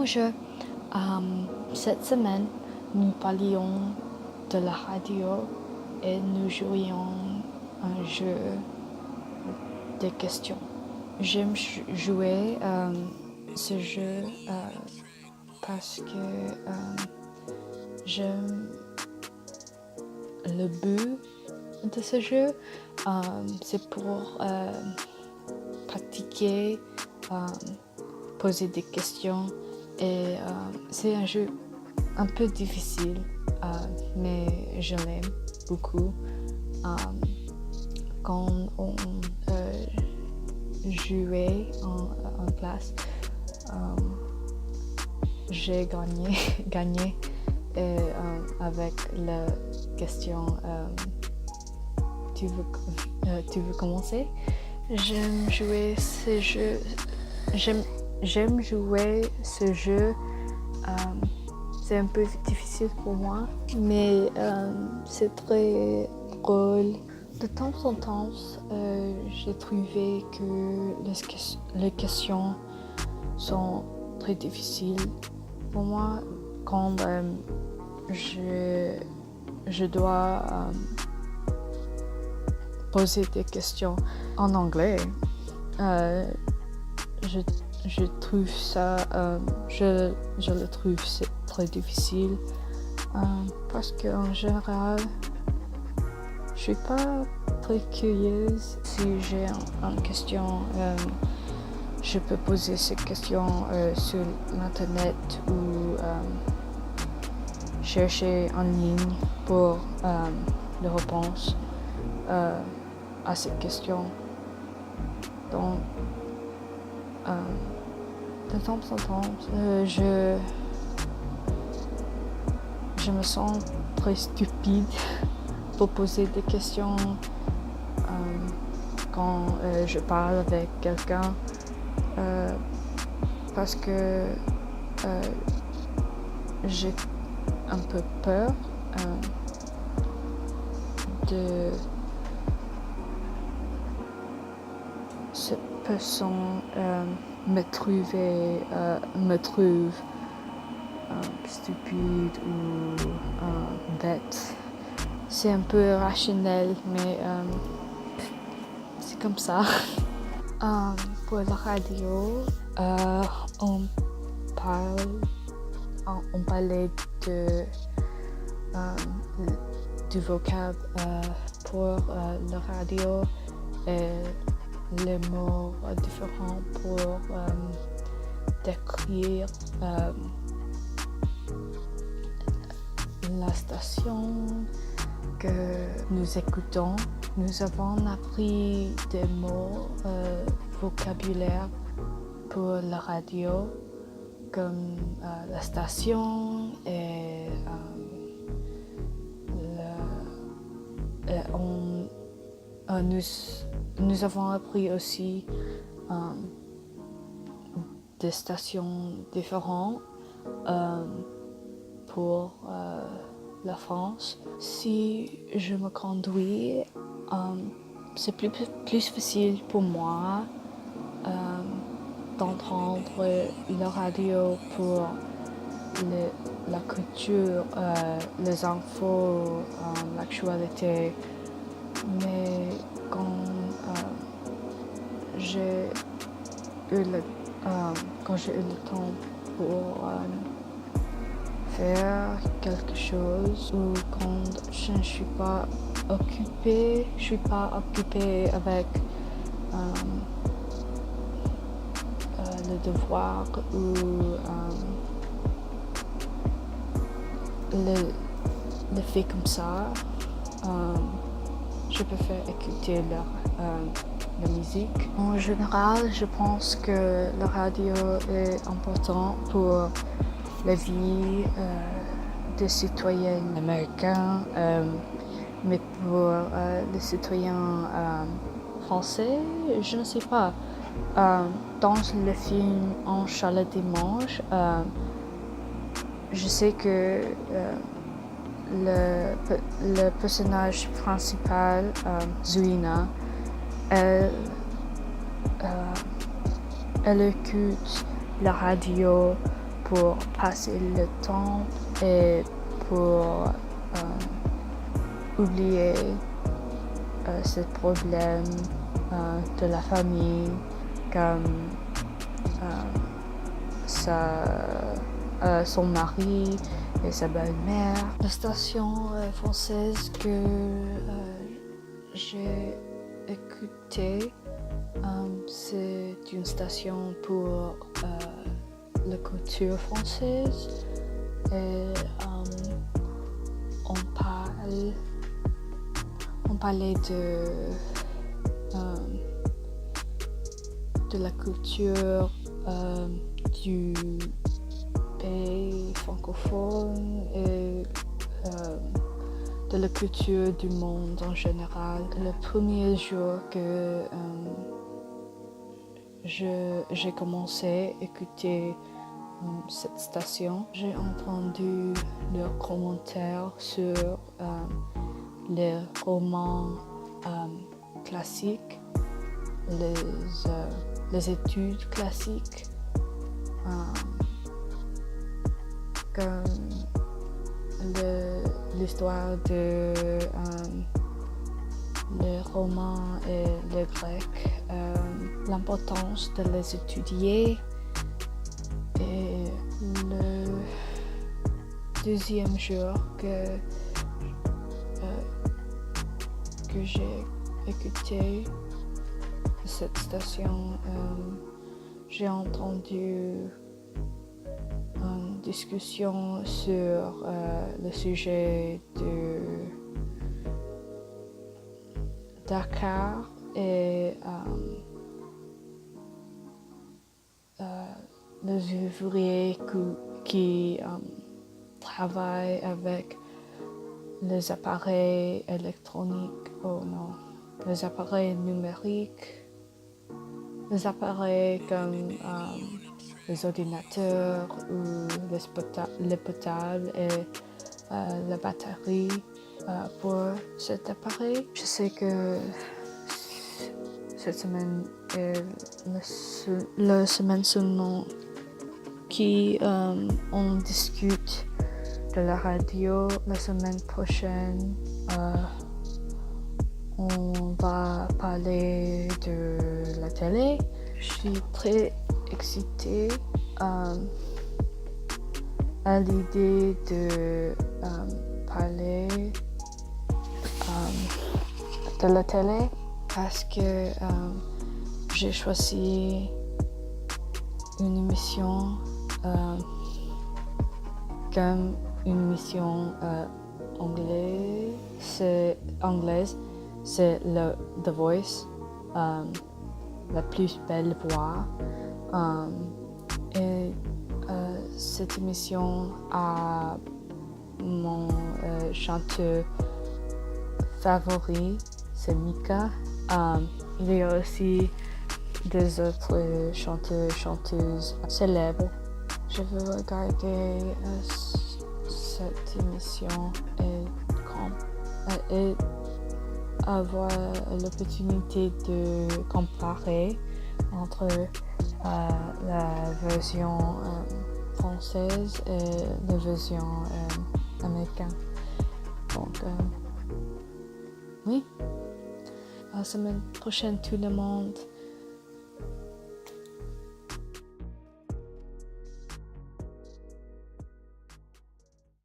Bonjour. Cette semaine, nous parlions de la radio et nous jouions un jeu de questions. J'aime jouer ce jeu parce que j'aime le but de ce jeu. C'est pour pratiquer, poser des questions et c'est un jeu un peu difficile, mais je l'aime beaucoup. Quand on jouait en classe, j'ai gagné avec la question. Tu veux commencer? J'aime jouer ce jeu. J'aime jouer ce jeu. C'est un peu difficile pour moi, mais c'est très drôle. De temps en temps, j'ai trouvé que les questions sont très difficiles pour moi quand je dois poser des questions en anglais. Je trouve ça, je le trouve très difficile parce qu'en général, je suis pas très curieuse. Si j'ai une question, je peux poser cette question sur l'internet ou chercher en ligne pour les réponses à cette question. Donc, de temps en temps, je me sens très stupide pour poser des questions quand je parle avec quelqu'un parce que j'ai un peu peur de cette personne me trouve stupide ou bête. C'est un peu rationnel, mais c'est comme ça. Pour la radio, on parlait du vocable pour la radio et les mots différents pour décrire la station que nous écoutons. Nous avons appris des mots vocabulaire pour la radio comme la station et nous avons appris aussi des stations différentes pour la France. Si je me conduis, c'est plus facile pour moi d'entendre la radio pour la culture, les infos, l'actualité. Mais quand j'ai eu le temps pour faire quelque chose ou quand je ne suis pas occupée avec le devoir ou le fait comme ça, je préfère écouter la musique. En général, je pense que la radio est importante pour la vie des citoyens américains, mais pour les citoyens français, je ne sais pas. Dans le film En Charlotte Dimanche, je sais que le personnage principal, Zuina, elle écoute la radio pour passer le temps et pour oublier ce problème de la famille comme son mari et sa belle-mère. La station française que j'ai écoutée, c'est une station pour la culture française et on parlait de la culture du pays francophone et de la culture du monde en général. Le premier jour que j'ai commencé à écouter cette station, j'ai entendu leurs commentaires sur les romans classiques, les études classiques, comme l'histoire de les romans et les grecs, l'importance de les étudier. Et le deuxième jour que j'ai écouté cette station, j'ai entendu une discussion sur le sujet de Dakar et les ouvriers qui travaillent avec les appareils électroniques, les appareils numériques, les appareils comme les ordinateurs ou les portables et la batterie pour cet appareil. Je sais que cette semaine est la semaine seulement qui on discute de la radio. La semaine prochaine, on va parler de la télé. Je suis très excitée à l'idée de parler de la télé parce que j'ai choisi une émission comme une émission anglaise, c'est The Voice, la plus belle voix. Et cette émission a mon chanteur favori, c'est Mika. Il y a aussi des autres chanteurs et chanteuses célèbres. Je veux regarder cette émission et avoir l'opportunité de comparer entre la version française et la version américaine. Donc, oui. La semaine prochaine, tout le monde.